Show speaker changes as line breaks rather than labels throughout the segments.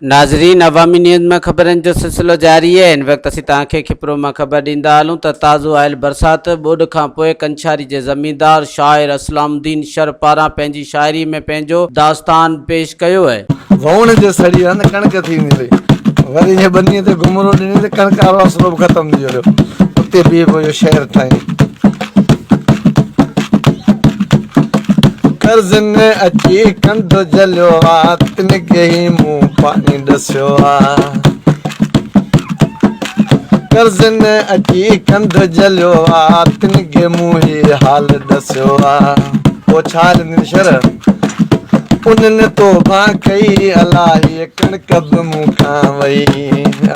नाज़रीन, अवामी न्यूज़ में ख़बरनि जो सिलसिलो जारी है। इन वक़्तु असीं तव्हांखे खिपरो मां ख़बर ॾींदा हलूं त ताज़ो आयल बरसात ॿोॾ खां पोइ कंछारी जे ज़मींदार शाइर असलामुद्दीन शर पारां पंहिंजी शाइरी में पंहिंजो दास्तान पेश कयो आहे।
वण जे सड़ी आहे न कणक थींदी हुई, वरी जे बनीअ ते घुमरो ॾिनी त कणक वारो असलो ख़तमु थी वियो, उते बीह पियो शहर ठाही। कर्ज़ ने अची कंध जलियो आहे, तिन खे ई मुंहुं पाणी ॾसियो आहे। कर्ज़ ने अची कंध जलियो आहे, तिन खे मुंहुं ई हाल ॾसियो आहे। पोइ छा ॾिनी शर, उन्हनि तोबा कई अलाही कणक बि मूंखां वई,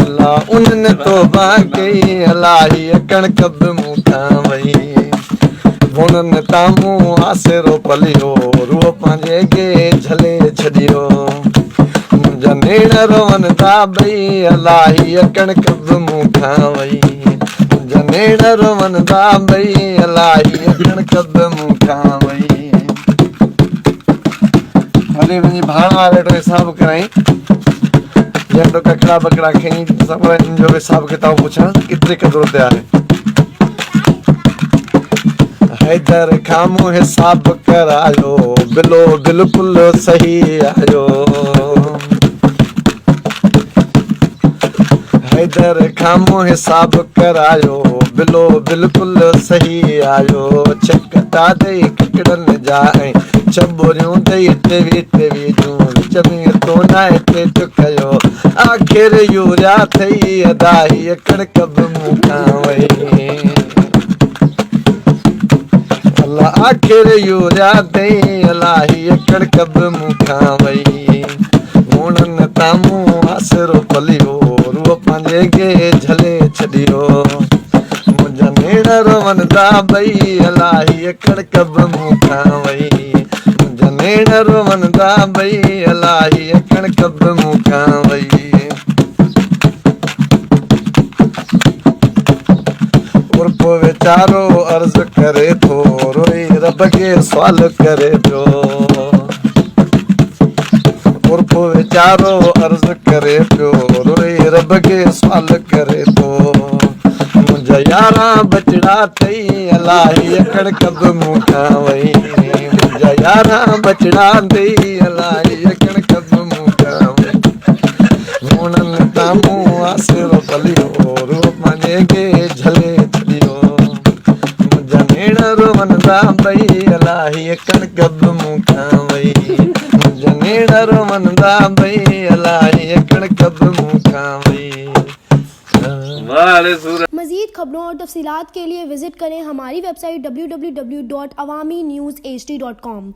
अलाह उन्हनि तोबा कई अलाही कणक बि मूंखां वई। वणनि तामूं आसेरो पलियो, रूह पंहिंजे खे झले छॾियो। मुंहिंजा नेण रोवन था ॿई, अलाही कणक बि मूंखां वई। मुंहिंजा नेण रोवन था ॿई, अलाही कणक बि मूंखां वई। वरी वञी भाणा वेठो हिसाब कराई, जंहिं ककड़ा बकड़ा खई सभु जो हिसाब किताब पुछां केतिरे क़दुरु ते आहे। हैदर खां मूं हिसाब करायो, बिलो बिल्कुलु सही आयो। हैदर खां मूं हिसाब करायो, बिलो बिल्कुलु सही आयो। चकटा ॾेई किकड़नि जा ऐं चबोरियूं ॾेई टेवी टेवी जूं, चमी तो नाए टेट कयो। आख़िर यूरिया थई अदाही कणक बि मूंखां वई, अलाह आख़िर यूरिया थई अलाही कणक बि मूंखां वई। वणनि तामूं आसरो पलियो, रूह पंहिंजे खे झले छॾियो। मुंहिंजा नेण रोवन था ॿई, अलाही कणक बि मूंखां वई। मुंहिंजा नेण रोवन था ॿई, अलाही कणक बि मूंखां वई। उर्फ वीचारो अर्ज़ करे थो, रोई रब खे सुवाल करे पियो। उर्फ वीचारो अर्ज़ करे पियो, रोई रब खे सुवाल करे थो। मुंहिंजा यारहं बचड़ा अथई, अलाही कणक बि मूंखां वई। मुंहिंजा यारहं बचड़ा अथई, अलाही कणक बि मूंखां वई। वणनि तामूं आसरो पलियो, रूह पंहिंजे खे झले छॾियो। मुंहिंजा नेण रोवन था ॿई, अलाही कणक बि मूंखां वई। मुंहिंजा नेण रोवन था ॿई, अलाही कणक बि मूंखां वई।
मज़ीद खबरों और तफसीलात के लिए विजिट करें हमारी वेबसाइट www.awamiNewsHD.com।